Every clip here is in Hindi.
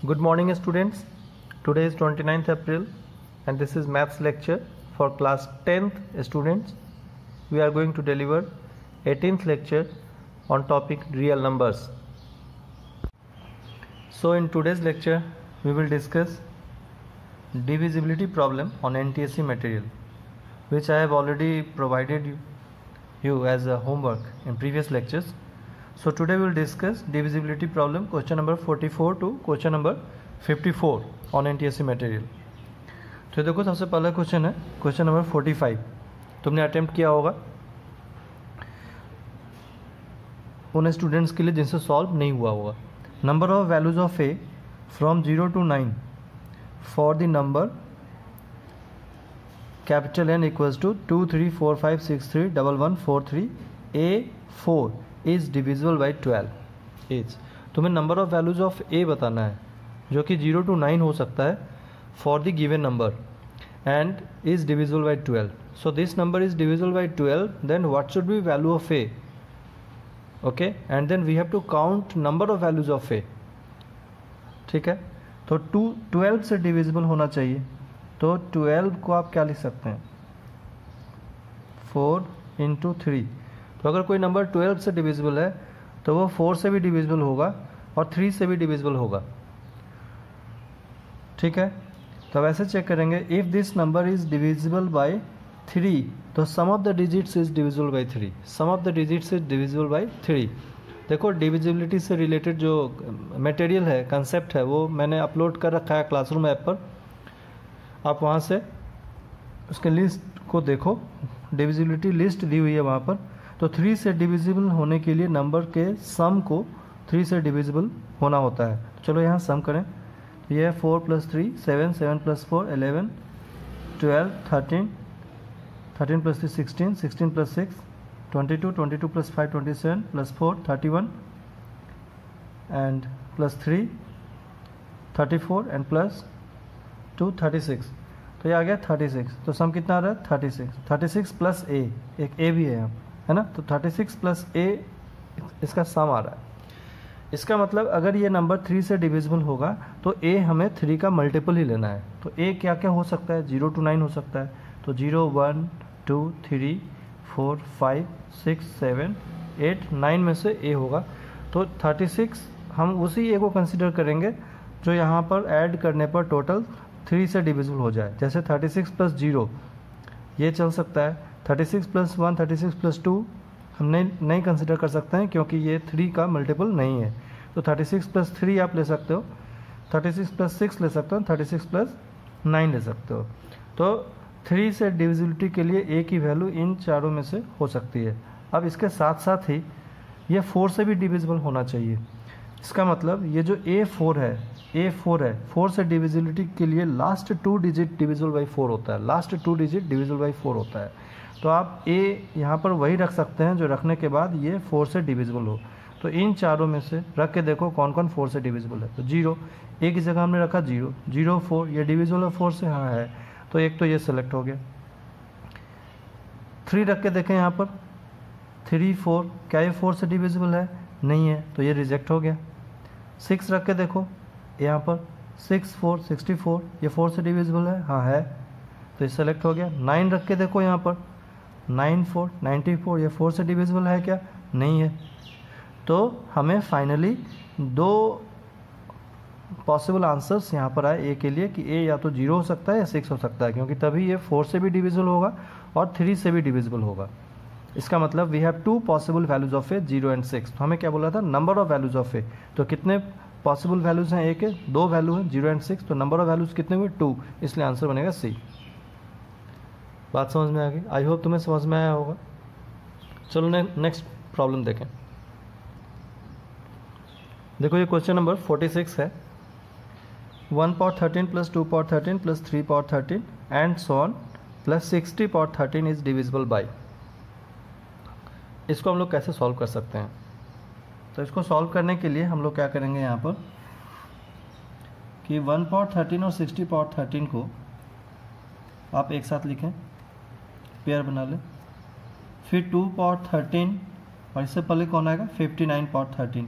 Good morning students. Today is 29th April and this is maths lecture for class 10th students. We are going to deliver 18th lecture on topic real numbers. So in today's lecture we will discuss divisibility problem on NTSC material, which I have already provided you as a homework in previous lectures. So today we will discuss divisibility problem question number 44 to question number 54 on NTSC material. तो देखो सबसे पहला क्वेश्चन है क्वेश्चन नंबर 45. तुमने अटेम्प्ट किया होगा उन स्टूडेंट्स के लिए जिनसे सॉल्व नहीं हुआ होगा. Number of values of a from 0 to 9 for the number capital N equals to 2 3 4 5 6 3 1 1 4 3 A4 is divisible by 12 is. तुम्हें नंबर ऑफ वैल्यूज ऑफ ए बताना है जो कि 0 to 9 हो सकता है for the given number and is divisible by 12. So this number is divisible by 12, then what should be value of a. Okay, and then we have to count number of values of a. ठीक है, तो 12 से डिविजिबल होना चाहिए. तो 12 को आप क्या लिख सकते हैं 4 into 3. तो अगर कोई नंबर 12 से डिविजिबल है तो वो 4 से भी डिविजिबल होगा और 3 से भी डिविजिबल होगा. ठीक है, तो अब ऐसे चेक करेंगे if this number is divisible by 3 तो sum of the digits is divisible by 3. Sum of the digits is divisible by 3. देखो डिविजिबिलिटी से रिलेटेड जो मटेरियल है, कंसेप्ट है, वो मैंने अपलोड कर रखा है क्लासरूम ऐप पर. आप वहाँ से उसके लिस्ट को देखो, डिविजिबिलिटी लिस्ट दी हुई है वहाँ पर. तो 3 से डिविजिबल होने के लिए नंबर के सम को 3 से डिविजिबल होना होता है. चलो यहाँ सम करें. ये 4 + 3 7 7 + 4 11 12 13 13 + 3 16 16 + 6 22 22 + 5 27 + 4 31 and +3 34 and +2 36. तो ये आ गया 36. तो सम कितना आ रहा है 36. 36 + a, एक a भी है यहाँ, है ना. तो 36 + a इसका सम आ रहा है. इसका मतलब अगर ये नंबर 3 से डिविजिबल होगा तो a हमें 3 का मल्टीपल ही लेना है. तो a क्या क्या हो सकता है 0 to 9 हो सकता है. तो 0 1 2 3 4 5 6 7 8 9 में से a होगा. तो 36 हम उसी a को कंसिडर करेंगे जो यहाँ पर ऐड करने पर टोटल 3 से डिविजिबल हो जाए. जैसे 36 + 0 ये चल सकता है. 36 + 1 36 + 2 हम नहीं कंसिडर कर सकते हैं क्योंकि ये 3 का मल्टीपल नहीं है. तो 36 + 3 आप ले सकते हो, 36 + 6 ले सकते हो, 36 + 9 ले सकते हो. तो 3 से डिविजिबिलिटी के लिए a की वैल्यू इन चारों में से हो सकती है. अब इसके साथ साथ ही ये 4 से भी डिविजिबल होना चाहिए. इसका मतलब ये जो A4 है 4 से डिविजिबिलिटी के लिए लास्ट 2 डिजिट डिविजिबल बाई 4 होता है. लास्ट 2 डिजिट डिविजिबल बाई 4 होता है. तो आप a यहाँ पर वही रख सकते हैं जो रखने के बाद ये 4 से डिविजिबल हो. तो इन चारों में से रख के देखो कौन कौन 4 से डिविजिबल है. तो 0 a की जगह हमने रखा 0 0 4 ये डिविजिबल है 4 से, हाँ है. तो एक तो ये सेलेक्ट हो गया. 3 रख के देखें यहाँ पर 3 4 क्या ये 4 से डिविजिबल है, नहीं है, तो ये रिजेक्ट हो गया. 6 रख के देखो यहाँ पर 6 4 64 ये 4 से डिविजिबल है, हाँ है, तो ये सेलेक्ट हो गया. 9 रख के देखो यहाँ पर 9 4 94 ये 4 से डिविजिबल है क्या, नहीं है. तो हमें फाइनली 2 पॉसिबल आंसर्स यहाँ पर आए a के लिए कि a या तो 0 हो सकता है या 6 हो सकता है, क्योंकि तभी ये 4 से भी डिविजिबल होगा और 3 से भी डिविजिबल होगा. इसका मतलब we have 2 possible values of a 0 and 6. तो हमें क्या बोला था number of values of a. तो कितने पॉसिबल वैल्यूज हैं a के, 2 वैल्यू हैं 0 and 6. तो नंबर ऑफ वैल्यूज कितने हुए 2, इसलिए आंसर बनेगा C. बात समझ में आ गई. आई होप तुम्हें समझ में आया होगा. चलो नेक्स्ट प्रॉब्लम देखें. देखो ये क्वेश्चन नंबर 46 है. 1 power 13 + 2 power 13 + 3 power 13 and so on + 60 power 13 is divisible by. इसको हम लोग कैसे सॉल्व कर सकते हैं. तो इसको सॉल्व करने के लिए हम लोग क्या करेंगे यहाँ पर कि 1 power 13 और 60 power 13 को आप एक साथ लिखें, पेयर बना लें. फिर 2 power 13 और इससे पहले कौन आएगा 59 power 13,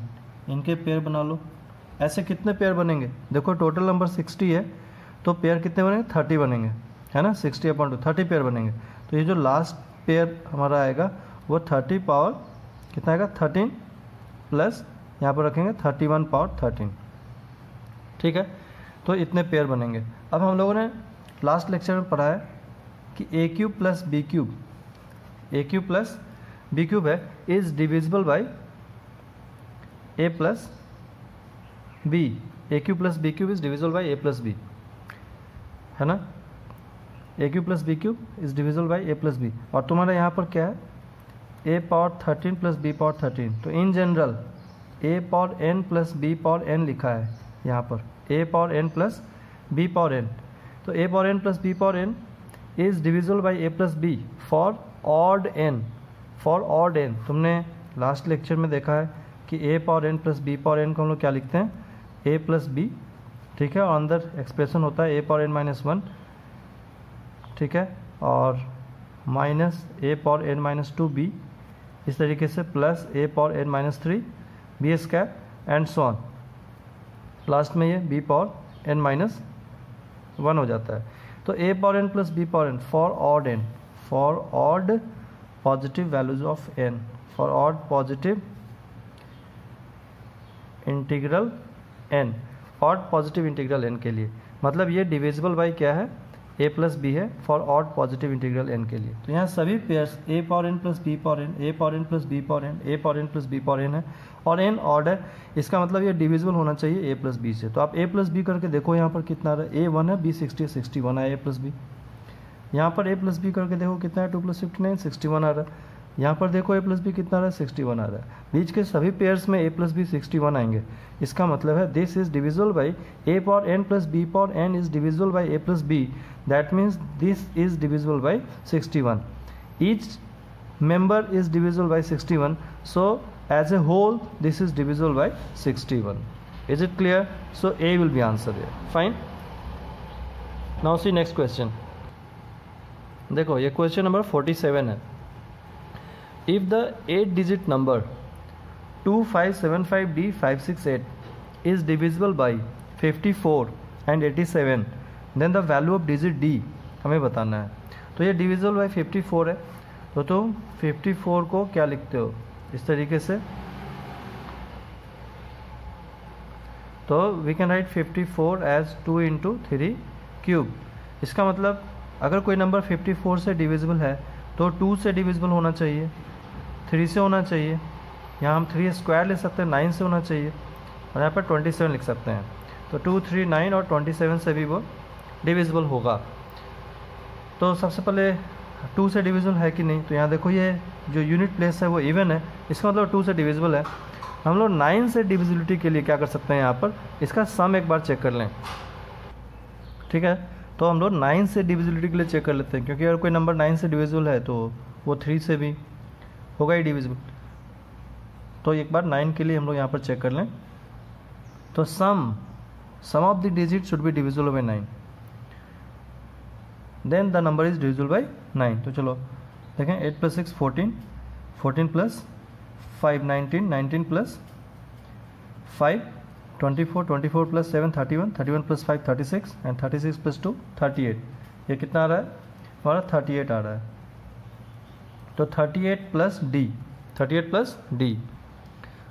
इनके पेयर बना लो. ऐसे कितने पेयर बनेंगे? देखो टोटल नंबर 60 है, तो पेयर कितने बनेंगे? 30 बनेंगे, है ना। 60/2 30 पेयर बनेंगे। तो ये जो लास्ट पेयर हमारा आएगा वो 30 पावर कितना आएगा? 13 प्लस यहाँ पर रखेंगे 31 पावर 13, ठीक है। तो इतने पेयर बनेंगे। अब हम लोगों ने लास्ट लेक्चर में पढ़ा है कि a cube plus b cube, a cube plus b cube है, is divisible by a plus b. A cube plus b cube is divisible by a plus b, है ना। A cube plus b cube is divisible by a plus b. और तुम्हारा यहाँ पर क्या है? A power 13 plus b power 13। तो in general a power n plus b power n लिखा है यहाँ पर, a power n plus b power n. तो a power n plus b power n is divisible by a plus b for odd n, for odd n. तुमने लास्ट लेक्चर में देखा है कि a power n plus b power n को हम लोग क्या लिखते हैं? ए प्लस बी, ठीक है। और अंदर एक्सप्रेशन होता है ए पावर एन माइनस 1, ठीक है, और minus a power n minus 2 b, इस तरीके से plus a power n minus 3 b square and so on. Last में ये बी पावर एन माइनस 1 हो जाता है। तो a power n plus b power n for odd n, for odd positive values of n, for odd positive integral n, odd positive integral n के लिए। मतलब ये डिविजिबल बाई क्या है? ए प्लस बी है for odd positive integral n के लिए। तो यहाँ सभी pairs a power n plus b power n, a power n plus b power n, a power n plus b power N है और एन ऑड है। इसका मतलब ये डिविजिबल होना चाहिए ए प्लस बी से। तो आप ए प्लस बी करके देखो यहाँ पर कितना आ रहा है? ए 1 है, बी 60 है, 61 है ए प्लस बी। यहाँ पर ए प्लस बी करके देखो कितना है? 2 + 59 61 आ रहा है। यहाँ पर देखो ए प्लस बी कितना आ रहा है? 61 आ रहा है। बीच के सभी पेयर्स में ए प्लस बी 61 आएंगे। इसका मतलब है this is divisible by a power n plus b power n is divisible by a plus b. That means this is divisible by 61। Each member is divisible by 61, so as a whole this is divisible by 61. Is it clear? So A will be answer here. Fine. Now see next question. देखो ये क्वेश्चन नंबर 47 है। If the 8-digit number 2575D568 is divisible by 54 and 87, then the value of digit D हमें बताना है। तो ये divisible by 54 है, तो तुम 54 को क्या लिखते हो? इस तरीके से। तो we can write 54 as 2 × 3 cube. इसका मतलब अगर कोई नंबर 54 से डिविजिबल है तो 2 से डिविजिबल होना चाहिए, 3 से होना चाहिए, यहाँ हम 3 स्क्वायर ले सकते हैं, 9 से होना चाहिए, और यहाँ पर 27 लिख सकते हैं। तो 2, 3, 9 और 27 से भी वो डिविजिबल होगा। तो सबसे पहले 2 से डिविजिबल है कि नहीं? तो यहाँ देखो ये जो यूनिट प्लेस है वो इवन है, इसका मतलब 2 से डिविजिबल है। हम लोग 9 से डिविजिबिलिटी के लिए क्या कर सकते हैं? यहाँ पर इसका सम एक बार चेक कर लें, ठीक है। तो हम लोग 9 से डिविजिबिलिटी के लिए चेक कर लेते हैं, क्योंकि अगर कोई नंबर 9 से डिविजिबल है तो वो 3 से भी होगा ही डिविजिबल। तो एक बार 9 के लिए हम लोग यहाँ पर चेक कर लें। तो sum of the digit should be divisible by 9, then the number is divisible by 9। तो चलो देखें, 8 + 6 14, 14 + 5 19, 19 + 5 24, 24 + 7 31, 31 + 5 36 एंड 36 + 2 38। ये कितना आ रहा है? हमारा 38 आ रहा है। तो 38 + D, 38 + D।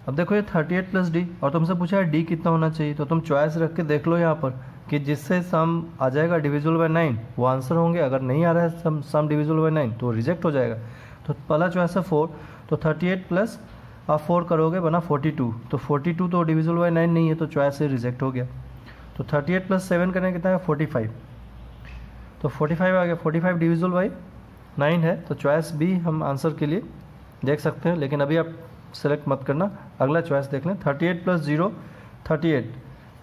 अब देखो ये 38 + D, और तुमसे पूछा है D कितना होना चाहिए, तो तुम चॉइस रख के देख लो यहाँ पर कि जिससे सम आ जाएगा डिविजिबल बाई 9 वो आंसर होंगे। अगर नहीं आ रहा है सम डिविजिबल बाई 9 तो रिजेक्ट हो जाएगा। तो पहला चॉइस है 4, तो 38 + आप 4 करोगे बना 42, तो 42 तो डिविजिबल बाई 9 नहीं है, तो चॉइस से रिजेक्ट हो गया। तो 38 + 7 करेंगे कितना है? 45। तो 45 आ गया, 45 डिविजिबल बाई 9 है, तो चॉइस बी हम आंसर के लिए देख सकते हैं। लेकिन अभी आप सेलेक्ट मत करना, अगला चॉइस देख लें। 38 + 0 38,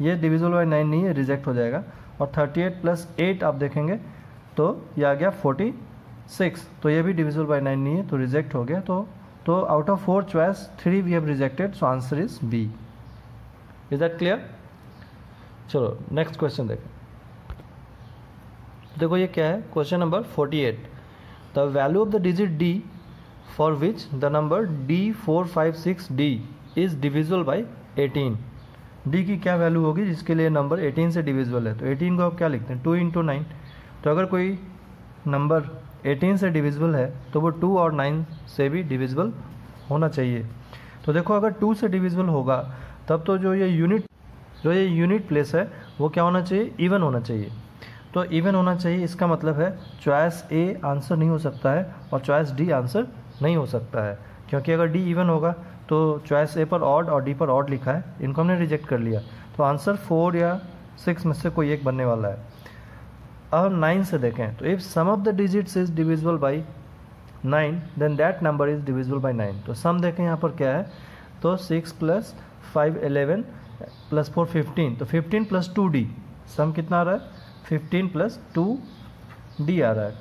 ये डिविजिबल बाई 9 नहीं है, रिजेक्ट हो जाएगा। और 38 + 8 आप देखेंगे तो ये आ गया 46, तो ये भी डिविजिबल बाई 9 नहीं है, तो रिजेक्ट हो गया। तो out of 4 choice 3 we have rejected, so answer is b. Is that clear? चलो नेक्स्ट क्वेश्चन देखें। देखो ये क्या है? Question number 48। The value of the digit d for which the number D456D is divisible by 18 d की क्या वैल्यू होगी जिसके लिए नंबर 18 से डिविजिबल है। तो 18 को आप क्या लिखते हैं 2 इंटू 9। तो अगर कोई नंबर 18 से डिविजिबल है तो वो 2 और 9 से भी डिविजिबल होना चाहिए। तो देखो अगर 2 से डिविजिबल होगा तब तो जो ये यूनिट प्लेस है वो क्या होना चाहिए, इवन होना चाहिए। तो इवन होना चाहिए, इसका मतलब है चॉइस ए आंसर नहीं हो सकता है और चॉइस डी आंसर नहीं हो सकता है, क्योंकि अगर डी इवन होगा तो चॉइस ए पर ऑड और डी पर ऑड लिखा है, इनको हमने रिजेक्ट कर लिया। तो आंसर 4 या 6 में से कोई एक बनने वाला है। अब हम 9 से देखें, तो if sum of the digits is divisible by 9 then that number is divisible by 9। तो सम देखें यहाँ पर क्या है, तो 6 + 5 11 + 4 15, तो 15 + 2d, सम कितना आ रहा है 15 + 2d आ रहा है।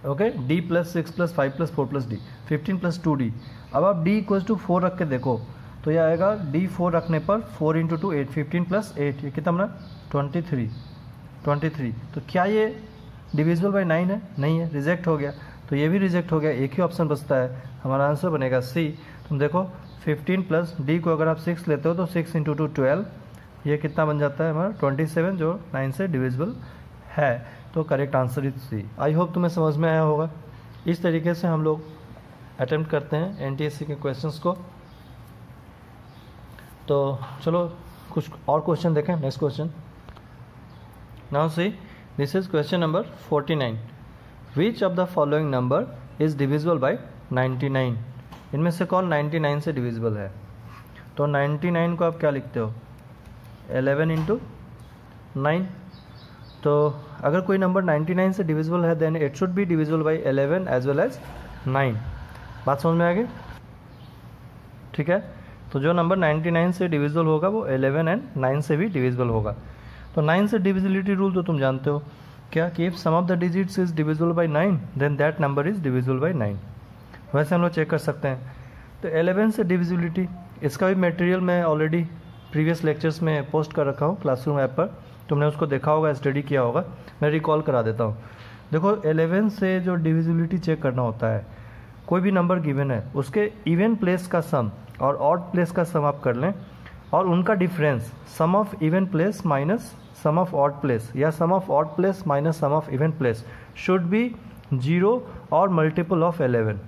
Okay, d + 6 + 5 + 4 + d, 15 + 2d। अब आप d = 4 रख के देखो तो यह आएगा d 4 रखने पर 4 × 2 8, 15 + 8, ये कितना बना 23। तो क्या ये डिविजिबल बाई 9 है, नहीं है, रिजेक्ट हो गया। तो ये भी रिजेक्ट हो गया, एक ही ऑप्शन बचता है, हमारा आंसर बनेगा सी। तुम देखो 15 + d को अगर आप 6 लेते हो तो 6 × 2 12, ये कितना बन जाता है हमारा 27, जो 9 से डिविजिबल है। तो correct answer is c. I hope तुम्हें समझ में आया होगा। इस तरीके से हम लोग अटेम्प्ट करते हैं एनटीएससी के क्वेश्चंस को। तो चलो कुछ और क्वेश्चन देखें। Next question, now see this is question number 49। Which of the following number is divisible by 99? इनमें से कौन 99 से डिविजिबल है? तो 99 को आप क्या लिखते हो 11 × 9। तो अगर कोई नंबर 99 से डिविजिबल है then it should be divisible by 11 as well as 9। बात समझ में आ गई? ठीक है, तो जो नंबर 99 से डिविजिबल होगा वो 11 एंड 9 से भी डिविजिबल होगा। तो 9 से डिविजिबिलिटी रूल तो तुम जानते हो क्या, कि if sum of the digits is divisible by 9 then that number is divisible by 9। वैसे हम लोग चेक कर सकते हैं। तो 11 से डिविजिबिलिटी, इसका भी मटेरियल मैं ऑलरेडी प्रीवियस लेक्चर्स में पोस्ट कर रखा हूँ क्लासरूम ऐप पर, तुमने उसको देखा होगा, स्टडी किया होगा, मैं रिकॉल करा देता हूँ। देखो 11 से जो डिविजिबिलिटी चेक करना होता है, कोई भी नंबर गिवन है उसके इवन प्लेस का सम और ऑड प्लेस का सम आप कर लें और उनका difference sum of even place minus sum of odd place या sum of odd place minus sum of even place should be 0 और मल्टीपल ऑफ 11,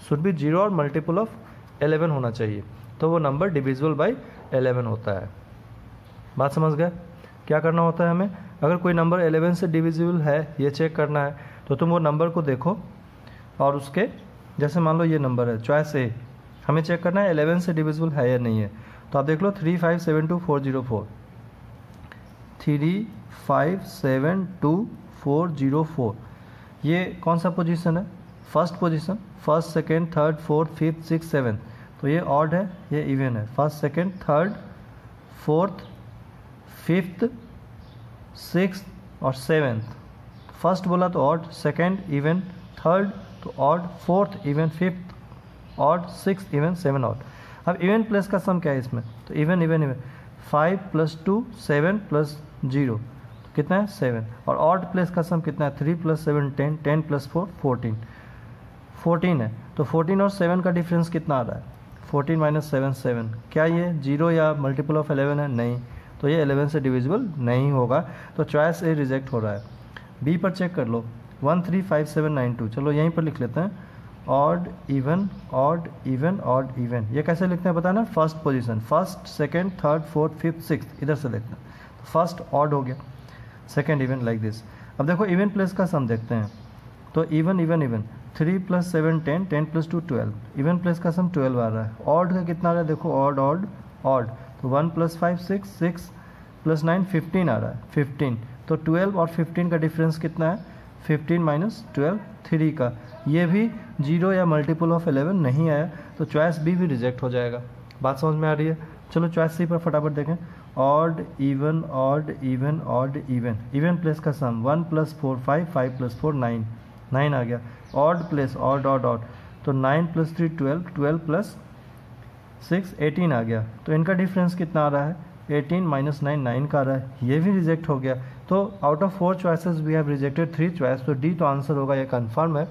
शुड बी 0 और मल्टीपल ऑफ 11 होना चाहिए, तो वो नंबर डिविजिबल बाई 11 होता है। बात समझ गए? क्या करना होता है हमें, अगर कोई नंबर 11 से डिविजिबल है ये चेक करना है, तो तुम वो नंबर को देखो और उसके, जैसे मान लो ये नंबर है चॉइस ए, हमें चेक करना है 11 से डिविजिबल है या नहीं है। तो आप देख लो 3572404, 3572404, ये कौन सा पोजीशन है, first position, first second third fourth fifth six seventh, तो ये ऑड है ये इवन है, first second third fourth fifth six और सेवेंथ, फर्स्ट बोला तो ऑड, सेकेंड इवन, थर्ड तो odd, fourth even, fifth odd, six even, seven odd. अब इवन प्लस का सम क्या है इसमें, तो इवन इवन इवन 5 + 2 7 + 0 तो कितना है 7, और ऑड प्लस का सम कितना है 3 + 7 10, 10 + 4 14 है। तो 14 और 7 का डिफरेंस कितना आ रहा है 14 - 7 7, क्या ये 0 या मल्टीपल ऑफ 11 है, नहीं, तो ये 11 से डिविजिबल नहीं होगा, तो चॉइस ए रिजेक्ट हो रहा है। बी पर चेक कर लो 135792, चलो यहीं पर लिख लेते हैं odd even odd even odd even. ये कैसे लिखते हैं पता है ना, first position, first second third fourth fifth sixth, इधर से लिखते हैं, तो फर्स्ट ऑड हो गया, सेकंड इवन, लाइक दिस। अब देखो इवन प्लस का सम देखते हैं, तो even even even 3 + 7 10, 10 + 2 12, even plus का सम 12 आ रहा है, ऑड का कितना आ रहा है देखो ऑड ऑड ऑड, तो 1 + 5 6, 6 + 9 15 आ रहा है 15, तो 12 और 15 का डिफरेंस कितना है 15 - 12 3 का, ये भी 0 या मल्टीपल ऑफ 11 नहीं आया, तो चॉइस बी भी रिजेक्ट हो जाएगा। बात समझ में आ रही है? चलो चॉइस सी पर फटाफट देखें, odd even odd even odd even, even plus का सम 1 + 4 5, 5 + 4 9, 9 आ गया, odd plus odd odd odd, तो 9 + 3 12, 12 + 6 18 आ गया, तो इनका डिफरेंस कितना आ रहा है 18 - 9 9 का आ रहा है, ये भी रिजेक्ट हो गया। तो out of 4 choices we have rejected 3 choice, तो डी तो आंसर होगा, ये कंफर्म है।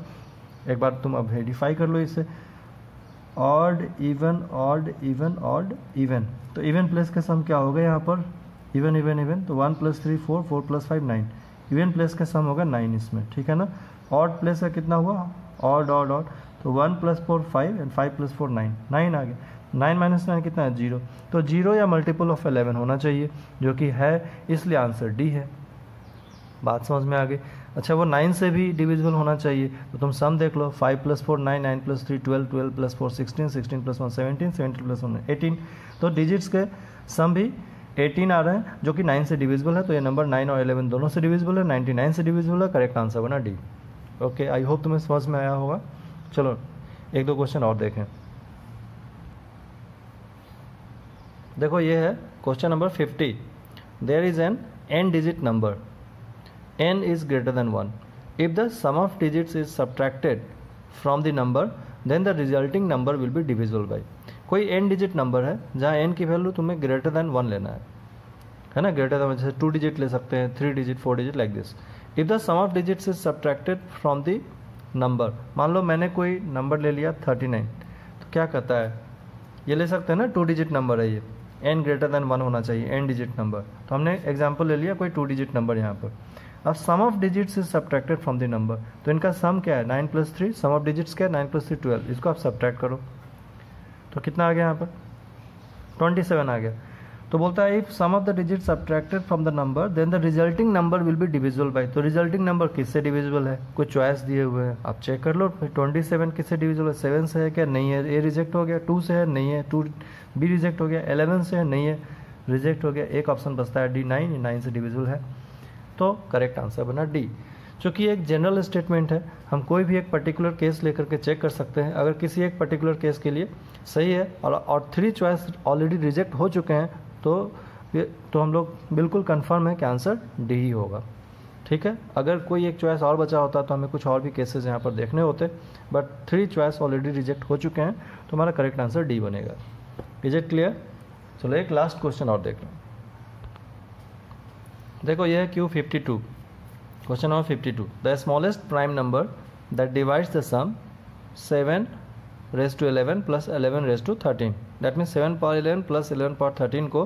एक बार तुम अब वेरीफाई कर लो इसे। Odd even odd even odd even, तो इवन प्लेस का सम क्या होगा यहाँ पर, इवन इवन इवन, तो 1 + 3 4, 4 + 5 9, इवन प्लेस का सम होगा 9 इसमें, ठीक है ना। ऑड प्लेस का कितना हुआ, ऑड ऑड ऑड, तो 1 + 4 5 एंड 5 + 4 9, 9 आ गया, 9 - 9 कितना है 0, तो 0 या मल्टीपल ऑफ 11 होना चाहिए, जो कि है, इसलिए आंसर डी है। बात समझ में आ गई। अच्छा, वो 9 से भी डिविजिबल होना चाहिए, तो तुम सम देख लो, 5 + 4 9, 9 + 3 12, 12 + 4 16, 16 + 1 17, 17 + 1 18, तो डिजिट्स के सम भी 18 आ रहे हैं, जो कि 9 से डिविजिबल है, तो ये नंबर 9 और 11 दोनों से डिविजिबल है, 99 से डिविजिबल है, करेक्ट आंसर बना डी। ओके, आई होप तुम्हें समझ में आया होगा। चलो एक दो क्वेश्चन और देखें। देखो ये है question number 50, there is an n digit number, n is greater than 1. If the sum of digits is subtracted from the number, then the resulting number will be divisible by, कोई n digit number है जहाँ n की वैल्यू तुम्हें greater than 1 लेना है ना, greater than, जैसे 2 digit ले सकते हैं, 3 digit 4 digit like this. If the sum of digits is subtracted from the number, मान लो मैंने कोई नंबर ले लिया 39, तो क्या कहता है, ये ले सकते हैं ना, 2 digit नंबर है ये, n greater than 1 होना चाहिए, n digit नंबर, तो हमने एग्जाम्पल ले लिया कोई 2 digit नंबर यहाँ पर। अब sum of digits is subtracted from the number, तो इनका सम क्या है, 9 + 3, सम ऑफ डिजिट्स क्या है, 9 + 3 12, इसको आप सब्ट्रैक्ट करो, तो कितना आ गया यहाँ पर 27 आ गया। तो बोलता है if sum of the digit subtracted from the number then the resulting number will be divisible by, तो रिजल्टिंग नंबर किससे डिविजिबल है, कुछ चॉइस दिए हुए हैं, आप चेक कर लो। 27 किससे डिविजिबल है, 7 से है क्या, नहीं है, ए रिजेक्ट हो गया, 2 से है, नहीं है, 2 बी रिजेक्ट हो गया, 11 से है, नहीं है, रिजेक्ट हो गया, एक ऑप्शन बचता है डी 9, 9 से डिविजिबल है, तो करेक्ट आंसर बना डी। चूँकि एक जनरल स्टेटमेंट है, हम कोई भी एक पर्टिकुलर केस लेकर के चेक कर सकते हैं, अगर किसी एक पर्टिकुलर केस के लिए सही है और 3 चॉइस ऑलरेडी रिजेक्ट हो चुके हैं, तो हम लोग बिल्कुल कंफर्म है कि आंसर डी ही होगा, ठीक है। अगर कोई एक चॉइस और बचा होता तो हमें कुछ और भी केसेस यहाँ पर देखने होते, बट 3 चॉइस ऑलरेडी रिजेक्ट हो चुके हैं, तो हमारा करेक्ट आंसर डी बनेगा। Is it clear? चलो एक लास्ट क्वेश्चन और देख लो। देखो ये है Q52, question number 52, the smallest prime number that divides the sum 7^11 + 11^13, that means 7^11 + 11^13 को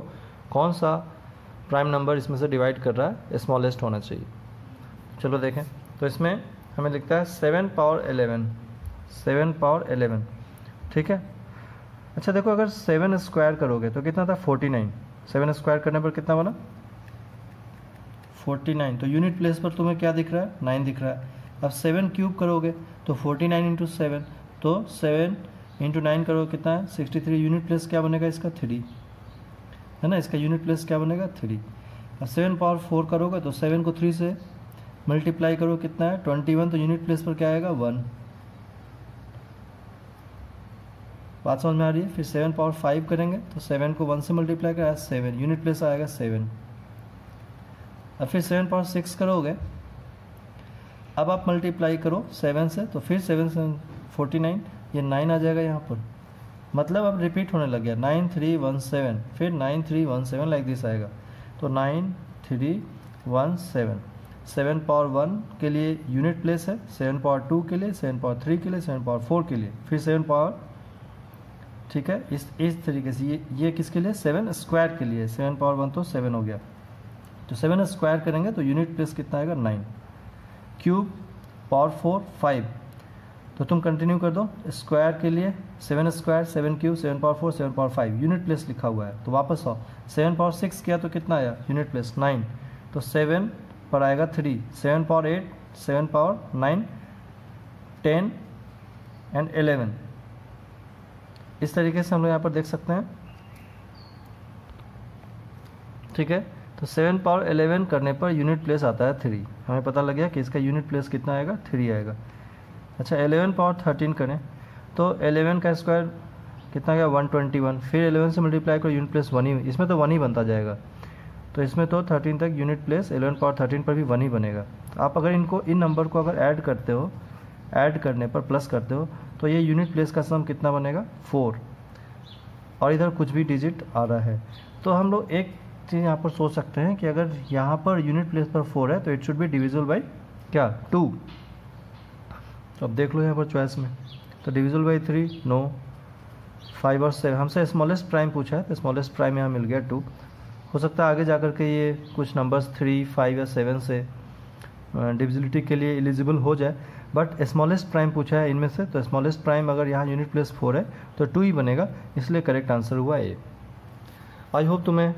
कौन सा प्राइम नंबर इसमें से डिवाइड कर रहा है, स्मॉलेस्ट होना चाहिए। चलो देखें, तो इसमें हमें लिखता है 7^11, ठीक है। अच्छा देखो, अगर 7 स्क्वायर करोगे तो कितना था 49, 7 स्क्वायर करने पर कितना बना 49, तो यूनिट प्लेस पर तुम्हें क्या दिख रहा है, 9 दिख रहा है। अब 7 क्यूब करोगे तो 49 × 7, तो 7 × 9 करोगे कितना है 63, यूनिट प्लेस क्या बनेगा इसका 3 है ना, इसका यूनिट प्लेस क्या बनेगा 3। अब 7 पावर 4 करोगे तो 7 को 3 से मल्टीप्लाई करो कितना है 21, तो यूनिट प्लेस पर क्या आएगा 1। बात समझ में आ रही है। फिर 7 पावर 5 करेंगे तो 7 को 1 से मल्टीप्लाई करा 7, यूनिट प्लेस आएगा 7। अब फिर 7 पावर 6 करोगे, अब आप मल्टीप्लाई करो 7 से, तो फिर 7 से 49, ये 9 आ जाएगा यहाँ पर, मतलब अब रिपीट होने लग गया 9317, फिर 9317 लाइक दिस आएगा, तो 9317। 7 पावर 1 के लिए यूनिट प्लेस है, 7 पावर 2 के लिए, 7 पावर 3 के लिए, 7 पावर 4 के लिए, फिर 7 पावर, ठीक है, इस तरीके से ये किसके लिए 7 स्क्वायर के लिए, 7 पावर 1 तो 7 हो गया, तो 7 स्क्वायर करेंगे तो यूनिट प्लेस कितना आएगा 9। क्यूब पावर 4 5, तो तुम कंटिन्यू कर दो, स्क्वायर के लिए 7 square 7 cube 7 power 4 7 power 5, unit place लिखा हुआ है, तो वापस आओ 7 पावर 6 किया तो कितना आया यूनिट प्लेस 9, तो 7 पर आएगा 3, 7 पावर 8 7 पावर 9 10 एंड 11, इस तरीके से हम लोग यहाँ पर देख सकते हैं, ठीक है। तो 7 पावर 11 करने पर यूनिट प्लेस आता है 3, हमें पता लग गया कि इसका यूनिट प्लेस कितना आएगा 3 आएगा। अच्छा 11 पावर 13 करें तो 11 का स्क्वायर कितना गया 121, फिर 11 से मल्टीप्लाई करो यूनिट प्लेस 1 ही, इसमें तो 1 ही बनता जाएगा, तो इसमें तो 13 तक यूनिट प्लेस 11 पावर 13 पर भी 1 ही बनेगा। तो आप अगर इन नंबर को अगर ऐड करते हो, ऐड करने पर प्लस करते हो, तो ये यूनिट प्लेस का सम कितना बनेगा 4, और इधर कुछ भी डिजिट आ रहा है, तो हम लोग एक चीज़ यहाँ पर सोच सकते हैं कि अगर यहाँ पर यूनिट प्लेस पर 4 है तो it should be divisible by क्या 2। तो अब देख लो यहाँ पर चॉइस में, तो डिविजिबल बाई 3 नो, 5 और 7, हमसे स्मॉलेस्ट प्राइम पूछा है तो स्मॉलेस्ट प्राइम यहाँ मिल गया 2। हो सकता है आगे जा कर के ये कुछ नंबर्स 3, 5 या 7 से डिविजिबिलिटी के लिए एलिजिबल हो जाए, बट स्मॉलेस्ट प्राइम पूछा है इनमें से, तो स्मॉलेस्ट प्राइम अगर यहाँ यूनिट प्लेस 4 है तो 2 ही बनेगा, इसलिए करेक्ट आंसर हुआ ए। आई होप तुम्हें